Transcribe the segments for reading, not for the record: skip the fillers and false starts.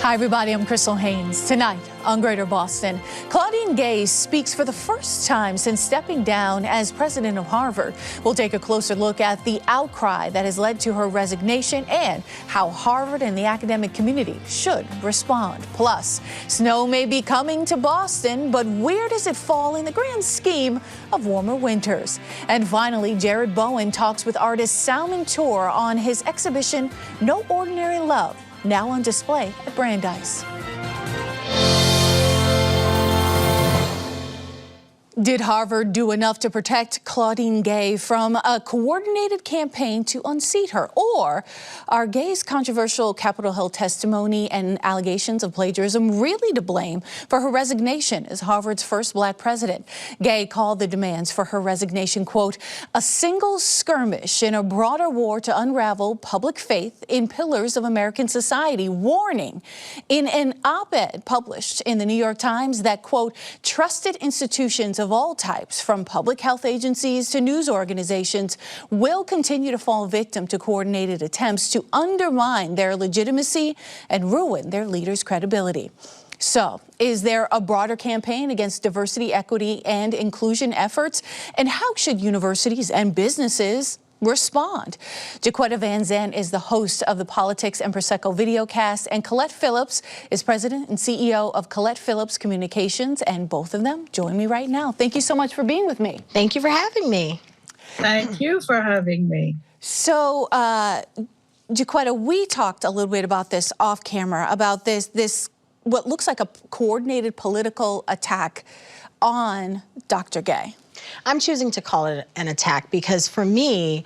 Hi, everybody. I'm Crystal Haynes. Tonight on Greater Boston, Claudine Gay speaks for the first time since stepping down as president of Harvard. We'll take a closer look at the outcry that has led to her resignation and how Harvard and the academic community should respond. Plus, snow may be coming to Boston, but where does it fall in the grand scheme of warmer winters? And finally, Jared Bowen talks with artist Salman Tour on his exhibition, No Ordinary Love, now on display at Brandeis. Did Harvard do enough to protect Claudine Gay from a coordinated campaign to unseat her? Or are Gay's controversial Capitol Hill testimony and allegations of plagiarism really to blame for her resignation as Harvard's first black president? Gay called the demands for her resignation, quote, a single skirmish in a broader war to unravel public faith in pillars of American society, warning in an op-ed published in the New York Times that, quote, trusted institutions of all types, from public health agencies to news organizations, will continue to fall victim to coordinated attempts to undermine their legitimacy and ruin their leaders' credibility. So, is there a broader campaign against diversity, equity, and inclusion efforts? And how should universities and businesses respond? Jacquetta Van Zandt is the host of the Politics and Prosecco videocast, and Collette Phillips is president and CEO of Collette Phillips Communications, and both of them join me right now. Thank you so much for being with me. Thank you for having me. Thank you for having me. So, Jacquetta, we talked a little bit about this off camera, about this what looks like a coordinated political attack on Dr. Gay. I'm choosing to call it an attack because for me,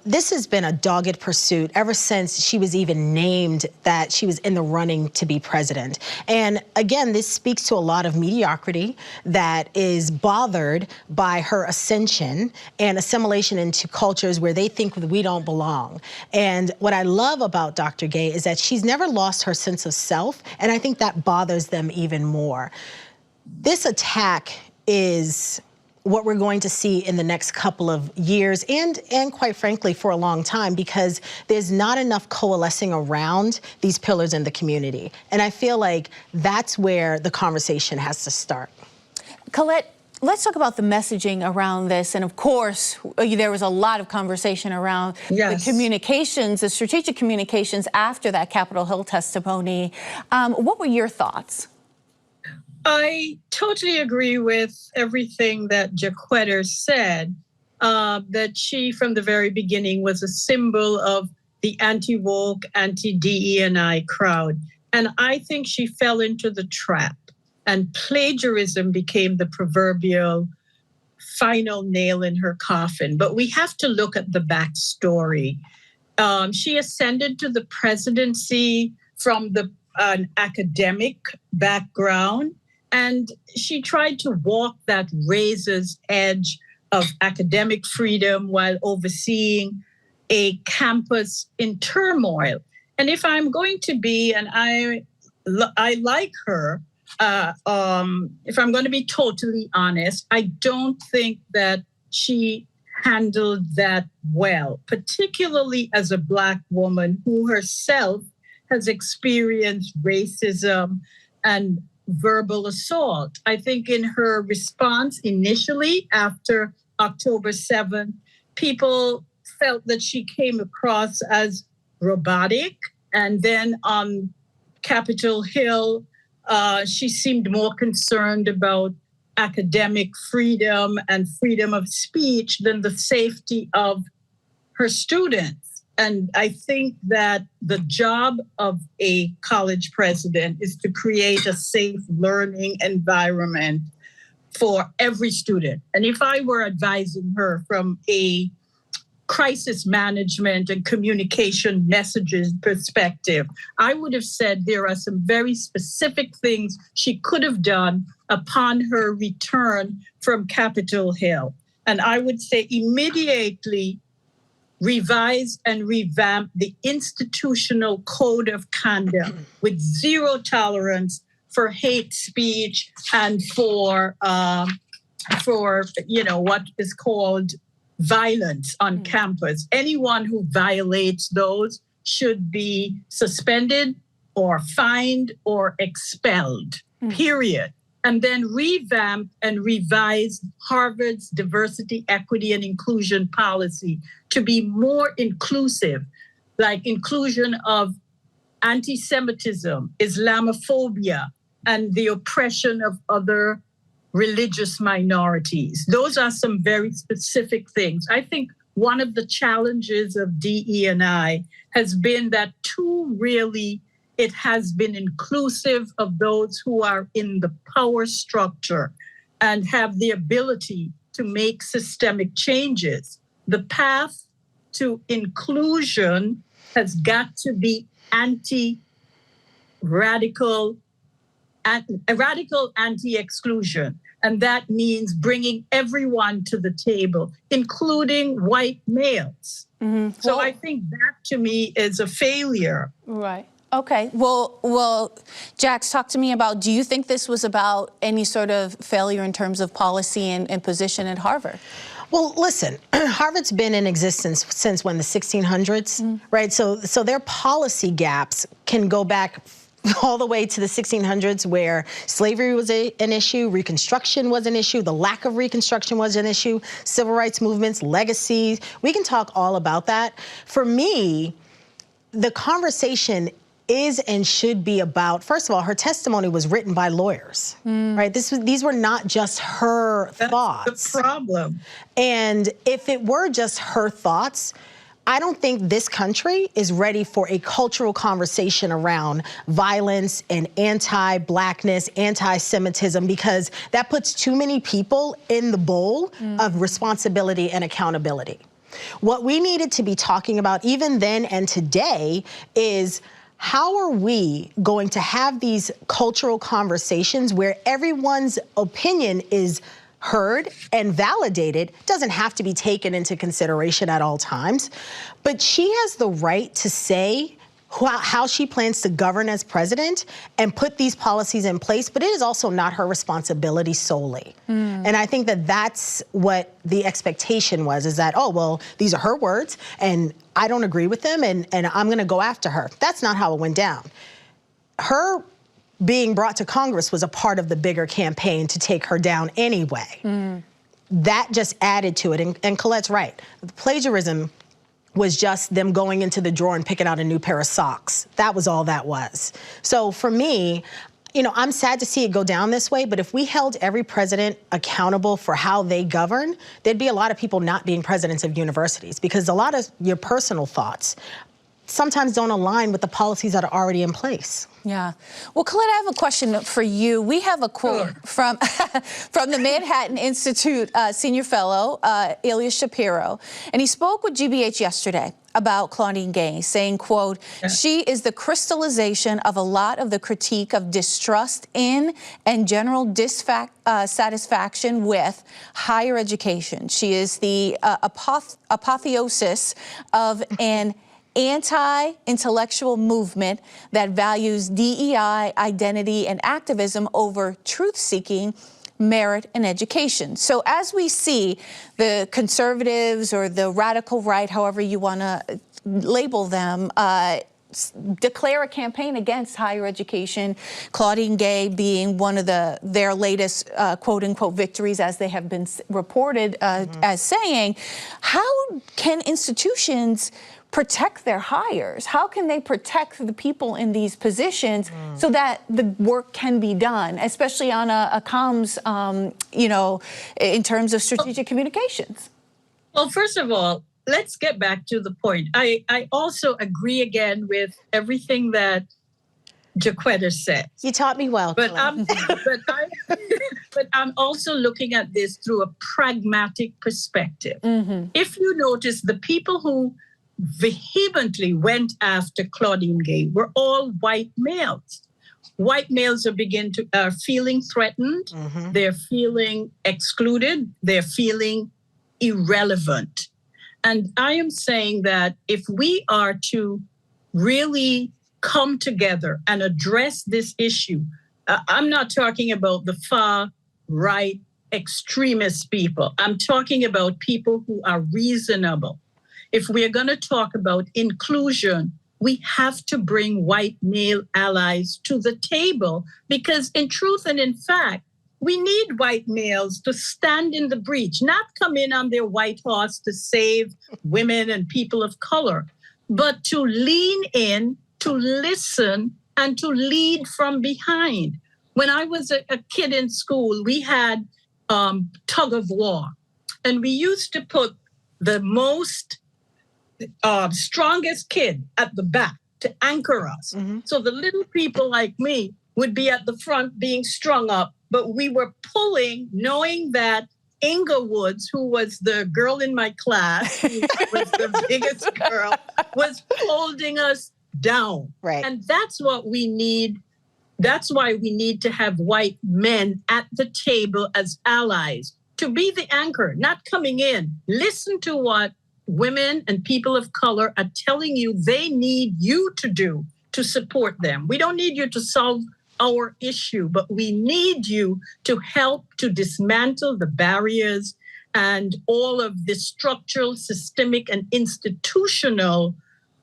this has been a dogged pursuit ever since she was even named that she was in the running to be president. And again, this speaks to a lot of mediocrity that is bothered by her ascension and assimilation into cultures where they think we don't belong. And what I love about Dr. Gay is that she's never lost her sense of self, and I think that bothers them even more. This attack is what we're going to see in the next couple of years and quite frankly for a long time, because there's not enough coalescing around these pillars in the community. And I feel like that's where the conversation has to start. Collette, let's talk about the messaging around this. And of course, there was a lot of conversation around the communications, the strategic communications after that Capitol Hill testimony. What were your thoughts? I totally agree with everything that Jacquetta said, that she, from the very beginning, was a symbol of the anti-woke, anti-DE&I crowd. And I think she fell into the trap, and plagiarism became the proverbial final nail in her coffin. But we have to look at the backstory. She ascended to the presidency from an academic background, and she tried to walk that razor's edge of academic freedom while overseeing a campus in turmoil. And if I'm going to be, and I like her, if I'm going to be totally honest, I don't think that she handled that well, particularly as a Black woman who herself has experienced racism and verbal assault. I think in her response initially after October 7th, people felt that she came across as robotic. And then on Capitol Hill, she seemed more concerned about academic freedom and freedom of speech than the safety of her students. And I think that the job of a college president is to create a safe learning environment for every student. And if I were advising her from a crisis management and communication messages perspective, I would have said there are some very specific things she could have done upon her return from Capitol Hill. And I would say immediately revise and revamp the institutional code of conduct with zero tolerance for hate speech and for what is called violence on campus. Anyone who violates those should be suspended or fined or expelled, period. And then revamp and revise Harvard's diversity, equity, and inclusion policy to be more inclusive, like inclusion of anti-Semitism, Islamophobia, and the oppression of other religious minorities. Those are some very specific things. I think one of the challenges of DE&I has been that it has been inclusive of those who are in the power structure and have the ability to make systemic changes. The path to inclusion has got to be radical anti-exclusion. And that means bringing everyone to the table, including white males. Mm-hmm. So I think that, to me, is a failure. Right. Okay. Well, Jax, talk to me about, do you think this was about any sort of failure in terms of policy and position at Harvard? Well, listen, Harvard's been in existence since when, the 1600s, right? So their policy gaps can go back all the way to the 1600s, where slavery was an issue, Reconstruction was an issue, the lack of Reconstruction was an issue, civil rights movements, legacies. We can talk all about that. For me, the conversation is and should be about, first of all, her testimony was written by lawyers, right? These were not just her thoughts. That's the problem. And if it were just her thoughts, I don't think this country is ready for a cultural conversation around violence and anti-Blackness, anti-Semitism, because that puts too many people in the bowl of responsibility and accountability. What we needed to be talking about even then and today is, how are we going to have these cultural conversations where everyone's opinion is heard and validated? Doesn't have to be taken into consideration at all times, but she has the right to say how she plans to govern as president and put these policies in place, but it is also not her responsibility solely. And I think that that's what the expectation was, is that, oh, well, these are her words and I don't agree with them and I'm gonna go after her. That's not how it went down. Her being brought to Congress was a part of the bigger campaign to take her down anyway. That just added to it, and Colette's right. The plagiarism was just them going into the drawer and picking out a new pair of socks. That was all that was. So for me, you know, I'm sad to see it go down this way, but if we held every president accountable for how they govern, there'd be a lot of people not being presidents of universities, because a lot of your personal thoughts sometimes don't align with the policies that are already in place. Yeah. Well, Collette, I have a question for you. We have a quote from the Manhattan Institute senior fellow, Ilya Shapiro, and he spoke with GBH yesterday about Claudine Gay, saying, quote, she is the crystallization of a lot of the critique of distrust in and general dissatisfaction with higher education. She is the apotheosis of an anti-intellectual movement that values DEI, identity, and activism over truth-seeking, merit, and education. So as we see the conservatives or the radical right, however you want to label them, declare a campaign against higher education, Claudine Gay being one of their latest quote-unquote victories, as they have been reported as saying, how can institutions protect their hires? How can they protect the people in these positions so that the work can be done, especially on a comms, you know, in terms of strategic communications? Well, first of all, let's get back to the point. I also agree again with everything that Jacquetta said. You taught me well, but I'm also looking at this through a pragmatic perspective. If you notice, the people who vehemently went after Claudine Gay were all white males. White males are feeling threatened, they're feeling excluded, they're feeling irrelevant. And I am saying that if we are to really come together and address this issue, I'm not talking about the far right extremist people. I'm talking about people who are reasonable. If we are going to talk about inclusion we have to bring white male allies to the table, because in truth and in fact, we need white males to stand in the breach, not come in on their white horse to save women and people of color, but to lean in, to listen, and to lead from behind. When I was a kid in school, we had tug of war, and we used to put the most strongest kid at the back to anchor us. Mm-hmm. So the little people like me would be at the front being strung up, but we were pulling, knowing that Inga Woods, who was the girl in my class, who was the biggest girl, was holding us down. Right. And that's what we need. That's why we need to have white men at the table as allies, to be the anchor, not coming in. Listen to what women and people of color are telling you they need you to do to support them. We don't need you to solve our issue, but we need you to help to dismantle the barriers and all of the structural, systemic, and institutional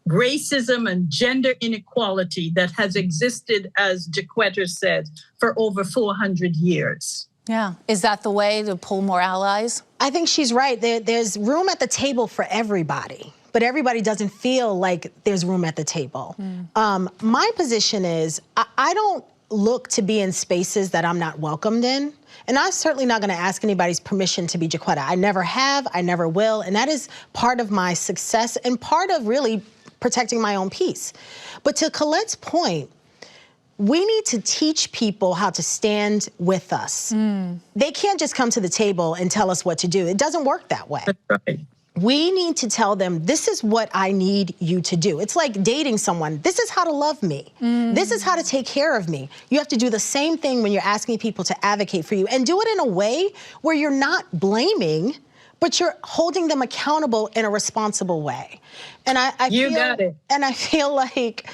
racism and gender inequality that has existed, as Jacquetta said, for over 400 years. Yeah. Is that the way to pull more allies? I think she's right. There's room at the table for everybody, but everybody doesn't feel like there's room at the table. My position is I don't look to be in spaces that I'm not welcomed in. And I'm certainly not going to ask anybody's permission to be Jacquetta. I never have, I never will. And that is part of my success and part of really protecting my own peace. But to Colette's point, we need to teach people how to stand with us. They can't just come to the table and tell us what to do. It doesn't work that way. That's right. We need to tell them, this is what I need you to do. It's like dating someone. This is how to love me. This is how to take care of me. You have to do the same thing when you're asking people to advocate for you, and do it in a way where you're not blaming, but you're holding them accountable in a responsible way. And I feel like,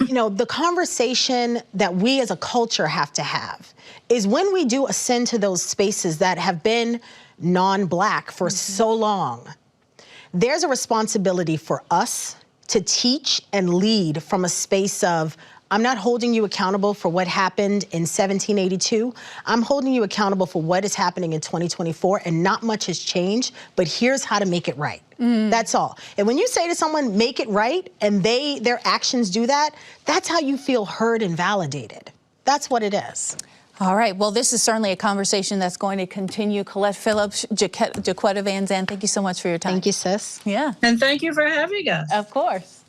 you know, the conversation that we as a culture have to have is when we do ascend to those spaces that have been non-Black for so long, there's a responsibility for us to teach and lead from a space of, I'm not holding you accountable for what happened in 1782. I'm holding you accountable for what is happening in 2024, and not much has changed, but here's how to make it right. That's all. And when you say to someone, make it right, and their actions do that, that's how you feel heard and validated. That's what it is. All right. Well, this is certainly a conversation that's going to continue. Collette Phillips, Jacquetta Van Zandt, thank you so much for your time. Thank you, sis. Yeah. And thank you for having us. Of course.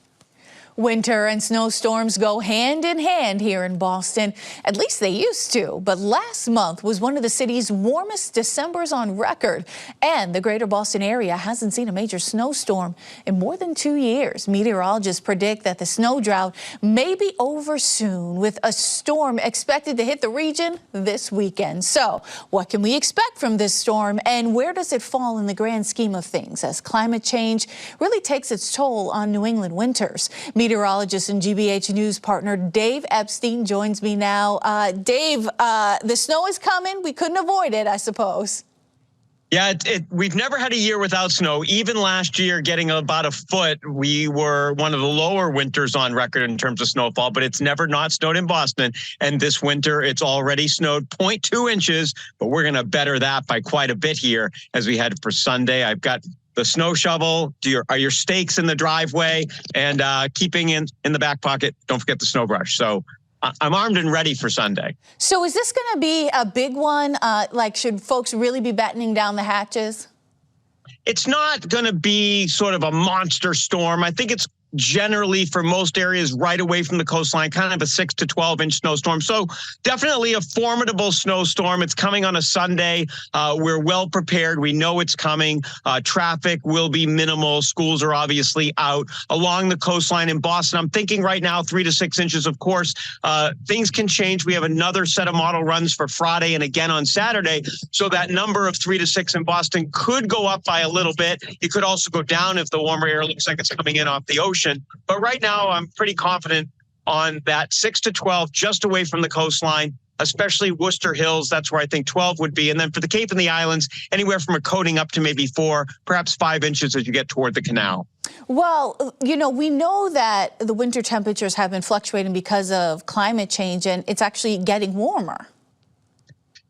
Winter and snowstorms go hand in hand here in Boston. At least they used to. But last month was one of the city's warmest Decembers on record. And the greater Boston area hasn't seen a major snowstorm in more than 2 years. Meteorologists predict that the snow drought may be over soon, with a storm expected to hit the region this weekend. So what can we expect from this storm, and where does it fall in the grand scheme of things as climate change really takes its toll on New England winters? Meteorologist and GBH News partner Dave Epstein joins me now. Dave, the snow is coming. We couldn't avoid it, I suppose. Yeah, we've never had a year without snow. Even last year, getting about a foot, we were one of the lower winters on record in terms of snowfall, but it's never not snowed in Boston. And this winter, it's already snowed 0.2 inches, but we're going to better that by quite a bit here as we head for Sunday. I've got the snow shovel, are your stakes in the driveway, and keeping in the back pocket, don't forget the snow brush. So I'm armed and ready for Sunday. So is this going to be a big one? Like, should folks really be battening down the hatches? It's not going to be sort of a monster storm. I think it's generally for most areas right away from the coastline, kind of a 6 to 12 inch snowstorm. So definitely a formidable snowstorm. It's coming on a Sunday. We're well prepared. We know it's coming. Traffic will be minimal. Schools are obviously out along the coastline in Boston. I'm thinking right now 3 to 6 inches. Of course, things can change. We have another set of model runs for Friday and again on Saturday. So that number of 3 to 6 in Boston could go up by a little bit. It could also go down if the warmer air looks like it's coming in off the ocean. But right now, I'm pretty confident on that 6 to 12 just away from the coastline, especially Worcester Hills. That's where I think 12 would be. And then for the Cape and the Islands, anywhere from a coating up to maybe 4, perhaps 5 inches as you get toward the canal. Well, you know, we know that the winter temperatures have been fluctuating because of climate change, and it's actually getting warmer.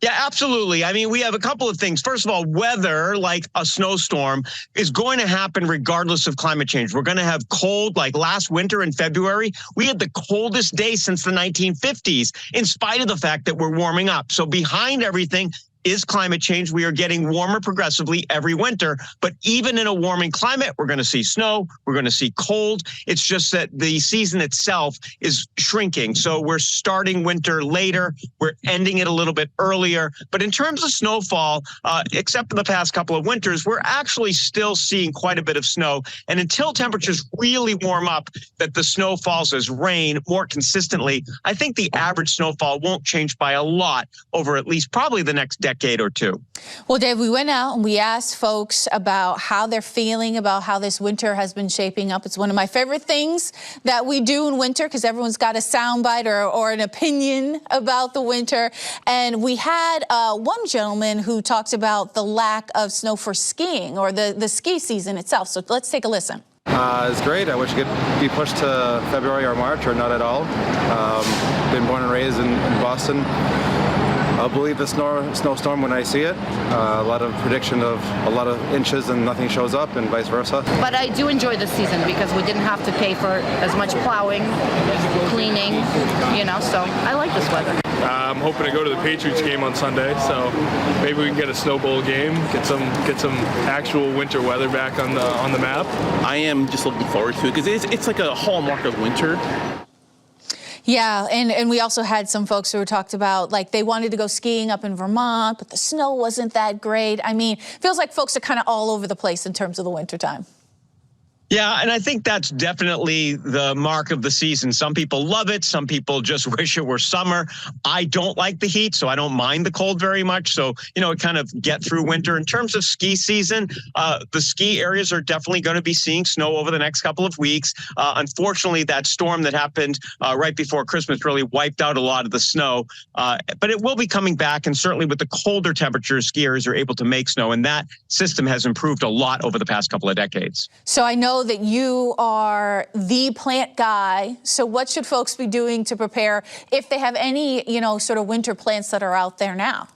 Yeah, absolutely. I mean, we have a couple of things. First of all, weather like a snowstorm is going to happen regardless of climate change. We're going to have cold, like last winter in February. We had the coldest day since the 1950s, in spite of the fact that we're warming up. So behind everything is climate change. We are getting warmer progressively every winter, but even in a warming climate, we're going to see snow, we're going to see cold. It's just that the season itself is shrinking. So we're starting winter later, we're ending it a little bit earlier. But in terms of snowfall, except for the past couple of winters, we're actually still seeing quite a bit of snow. And until temperatures really warm up, that the snow falls as rain more consistently, I think the average snowfall won't change by a lot over at least probably the next decade or two. Well, Dave, we went out and we asked folks about how they're feeling about how this winter has been shaping up. It's one of my favorite things that we do in winter because everyone's got a soundbite or an opinion about the winter. And we had one gentleman who talked about the lack of snow for skiing or the ski season itself. So let's take a listen. It's great. I wish it could be pushed to February or March or not at all. Been born and raised in Boston. I'll believe the snowstorm when I see it. A lot of prediction of a lot of inches and nothing shows up and vice versa. But I do enjoy this season because we didn't have to pay for as much plowing, cleaning, you know, so I like this weather. I'm hoping to go to the Patriots game on Sunday, so maybe we can get a snow bowl game, get some actual winter weather back on the map. I am just looking forward to it because it's like a hallmark of winter. Yeah, and we also had some folks who talked about, like, they wanted to go skiing up in Vermont, but the snow wasn't that great. I mean, feels like folks are kind of all over the place in terms of the wintertime. Yeah, and I think that's definitely the mark of the season. Some people love it. Some people just wish it were summer. I don't like the heat, so I don't mind the cold very much. So, you know, kind of get through winter. In terms of ski season, the ski areas are definitely going to be seeing snow over the next couple of weeks. Unfortunately, that storm that happened right before Christmas really wiped out a lot of the snow. But it will be coming back, and certainly with the colder temperatures, skiers are able to make snow, and that system has improved a lot over the past couple of decades. So I know that you are the plant guy. So what should folks be doing to prepare if they have any, you know, sort of winter plants that are out there now?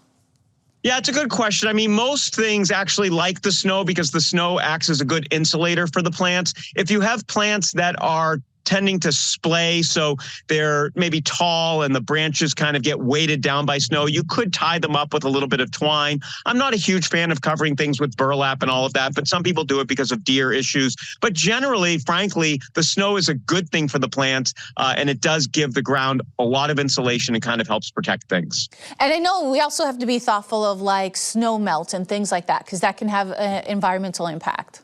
Yeah, it's a good question. I mean, most things actually like the snow because the snow acts as a good insulator for the plants. If you have plants that are tending to splay, so they're maybe tall and the branches kind of get weighted down by snow, you could tie them up with a little bit of twine. I'm not a huge fan of covering things with burlap and all of that, but some people do it because of deer issues. But generally, frankly, the snow is a good thing for the plants, and it does give the ground a lot of insulation and kind of helps protect things. And I know we also have to be thoughtful of like snow melt and things like that, because that can have an environmental impact.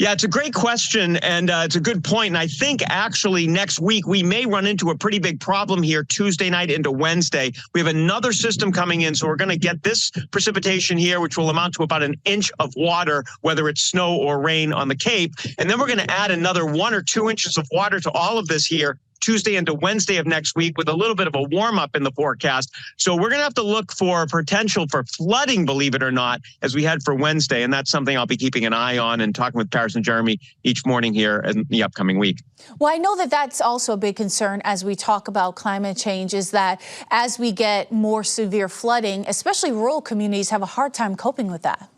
Yeah, it's a great question, and it's a good point. And I think actually next week we may run into a pretty big problem here Tuesday night into Wednesday. We have another system coming in, so we're going to get this precipitation here, which will amount to about an inch of water, whether it's snow or rain on the Cape. And then we're going to add another 1 or 2 inches of water to all of this here Tuesday into Wednesday of next week with a little bit of a warm up in the forecast. So we're going to have to look for potential for flooding, believe it or not, as we head for Wednesday. And that's something I'll be keeping an eye on and talking with Paris and Jeremy each morning here in the upcoming week. Well, I know that that's also a big concern as we talk about climate change, is that as we get more severe flooding, especially rural communities have a hard time coping with that.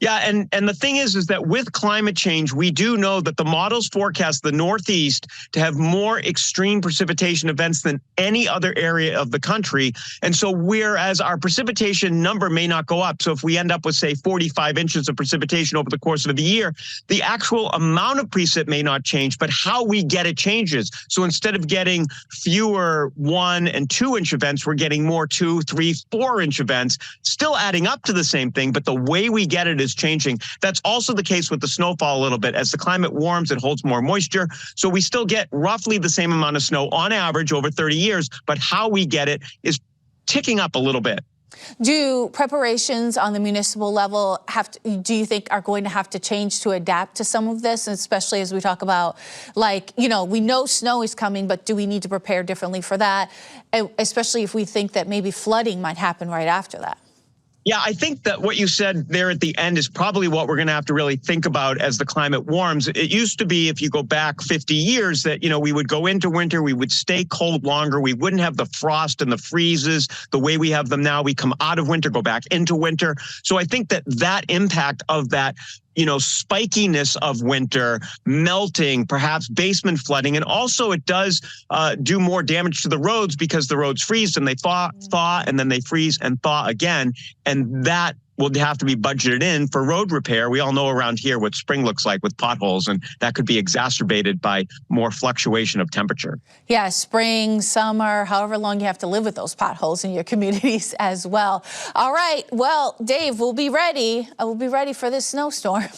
Yeah, and the thing is that with climate change, we do know that the models forecast the Northeast to have more extreme precipitation events than any other area of the country. And so whereas our precipitation number may not go up, so if we end up with, say, 45 inches of precipitation over the course of the year, the actual amount of precip may not change, but how we get it changes. So instead of getting fewer 1 and 2 inch events, we're getting more 2, 3, 4 inch events, still adding up to the same thing, but the way we get it is changing. That's also the case with the snowfall a little bit. As the climate warms, it holds more moisture. So we still get roughly the same amount of snow on average over 30 years, but how we get it is ticking up a little bit. Do preparations on the municipal level do you think are going to have to change to adapt to some of this, especially as we talk about, like, you know, we know snow is coming, but do we need to prepare differently for that, especially if we think that maybe flooding might happen right after that? Yeah, I think that what you said there at the end is probably what we're going to have to really think about as the climate warms. It used to be, if you go back 50 years, that, we would go into winter, we would stay cold longer, we wouldn't have the frost and the freezes the way we have them now. We come out of winter, go back into winter. So I think that impact of that spikiness of winter, melting, perhaps basement flooding. And also it does do more damage to the roads because the roads freeze and they thaw, and then they freeze and thaw again. And that will have to be budgeted in for road repair. We all know around here what spring looks like with potholes, and that could be exacerbated by more fluctuation of temperature. Yeah, spring, summer, however long you have to live with those potholes in your communities as well. All right, well, Dave, we'll be ready. We'll be ready for this snowstorm.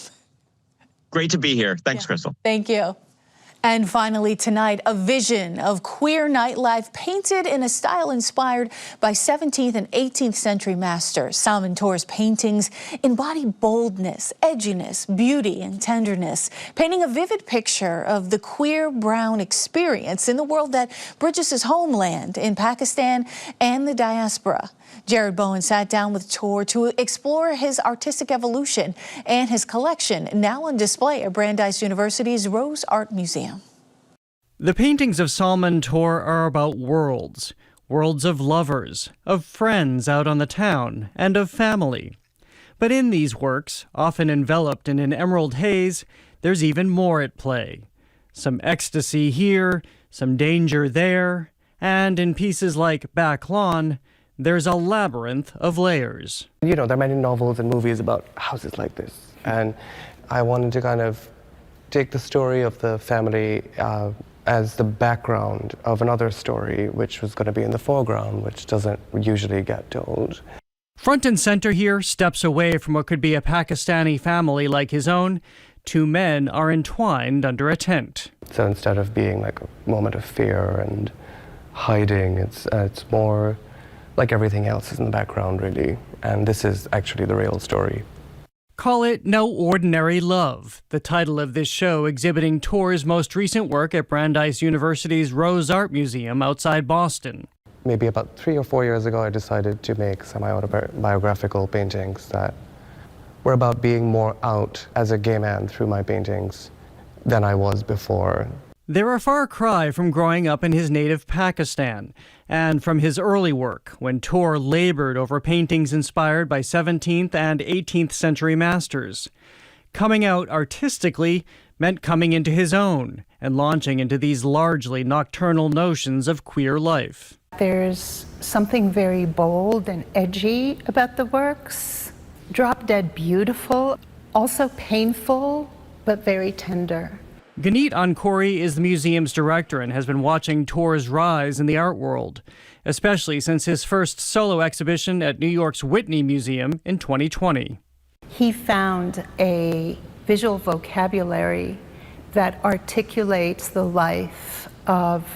Great to be here. Thanks, Crystal. Thank you. And finally tonight, a vision of queer nightlife painted in a style inspired by 17th and 18th century masters. Salman Tor's paintings embody boldness, edginess, beauty, and tenderness, painting a vivid picture of the queer brown experience in the world that bridges his homeland in Pakistan and the diaspora. Jared Bowen sat down with Tor to explore his artistic evolution and his collection, now on display at Brandeis University's Rose Art Museum. The paintings of Salman Tor are about worlds of lovers, of friends out on the town, and of family. But in these works, often enveloped in an emerald haze, there's even more at play. Some ecstasy here, some danger there, and in pieces like Back Lawn, there's a labyrinth of layers. There are many novels and movies about houses like this, and I wanted to kind of take the story of the family as the background of another story, which was going to be in the foreground, which doesn't usually get told. Front and center here, steps away from what could be a Pakistani family like his own, two men are entwined under a tent. So instead of being like a moment of fear and hiding, it's more like everything else is in the background, really. And this is actually the real story. Call it No Ordinary Love, the title of this show exhibiting Tor's most recent work at Brandeis University's Rose Art Museum outside Boston. Maybe about 3 or 4 years ago, I decided to make semi-autobiographical paintings that were about being more out as a gay man through my paintings than I was before. They're a far cry from growing up in his native Pakistan and from his early work when Tor labored over paintings inspired by 17th and 18th century masters. Coming out artistically meant coming into his own and launching into these largely nocturnal notions of queer life. There's something very bold and edgy about the works, drop-dead beautiful, also painful, but very tender. Ganeet Ankori is the museum's director and has been watching Tor's rise in the art world, especially since his first solo exhibition at New York's Whitney Museum in 2020. He found a visual vocabulary that articulates the life of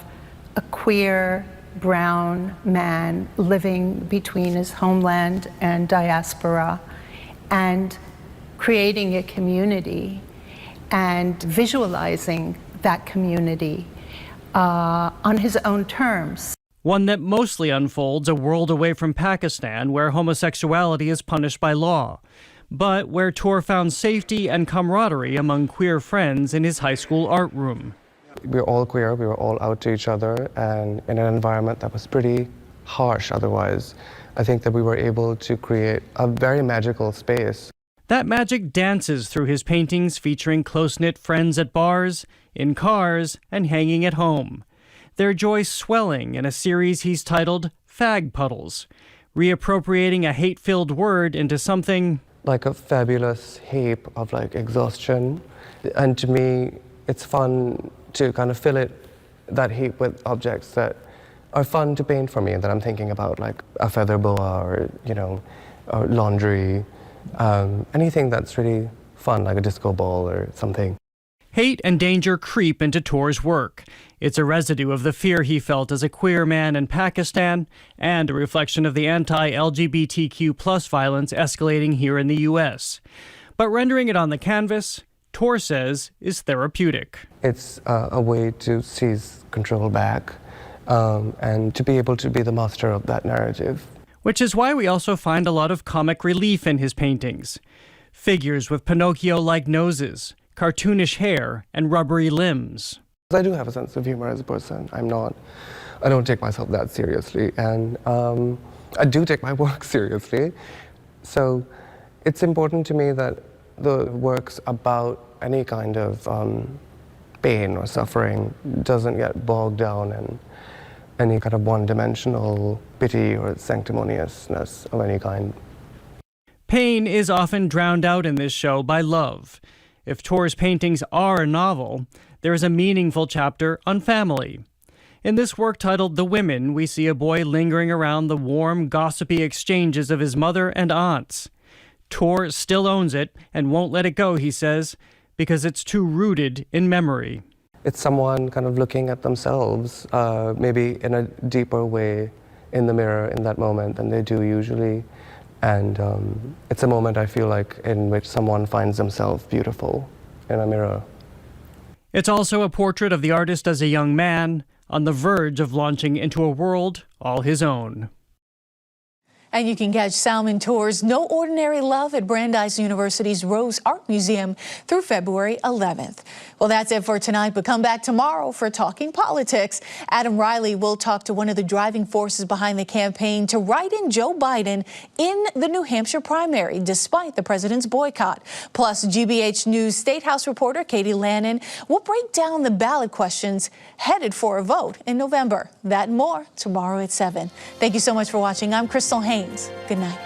a queer brown man living between his homeland and diaspora and creating a community and visualizing that community on his own terms. One that mostly unfolds a world away from Pakistan where homosexuality is punished by law, but where Tor found safety and camaraderie among queer friends in his high school art room. We were all queer, we were all out to each other, and in an environment that was pretty harsh otherwise. I think that we were able to create a very magical space. That magic dances through his paintings featuring close-knit friends at bars, in cars, and hanging at home. Their joy swelling in a series he's titled Fag Puddles, reappropriating a hate-filled word into something like a fabulous heap of exhaustion. And to me, it's fun to kind of fill that heap with objects that are fun to paint for me and that I'm thinking about, like a feather boa or, or laundry. Anything that's really fun, like a disco ball or something. Hate and danger creep into Tor's work. It's a residue of the fear he felt as a queer man in Pakistan and a reflection of the anti-LGBTQ+ violence escalating here in the U.S. But rendering it on the canvas, Tor says, is therapeutic. It's a way to seize control back and to be able to be the master of that narrative. Which is why we also find a lot of comic relief in his paintings. Figures with Pinocchio-like noses, cartoonish hair, and rubbery limbs. I do have a sense of humor as a person. I don't take myself that seriously, and I do take my work seriously. So it's important to me that the works about any kind of pain or suffering doesn't get bogged down in any kind of one-dimensional pity or sanctimoniousness of any kind. Pain is often drowned out in this show by love. If Tor's paintings are a novel, there is a meaningful chapter on family. In this work titled The Women, we see a boy lingering around the warm, gossipy exchanges of his mother and aunts. Tor still owns it and won't let it go, he says, because it's too rooted in memory. It's someone kind of looking at themselves, maybe in a deeper way in the mirror in that moment than they do usually. And it's a moment, I feel like, in which someone finds themselves beautiful in a mirror. It's also a portrait of the artist as a young man, on the verge of launching into a world all his own. And you can catch Salman Tor's No Ordinary Love at Brandeis University's Rose Art Museum through February 11th. Well, that's it for tonight, but come back tomorrow for Talking Politics. Adam Riley will talk to one of the driving forces behind the campaign to write in Joe Biden in the New Hampshire primary, despite the president's boycott. Plus, GBH News State House reporter Katie Lannon will break down the ballot questions headed for a vote in November. That and more tomorrow at 7. Thank you so much for watching. I'm Crystal Haynes. Good night.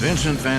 Vincent Van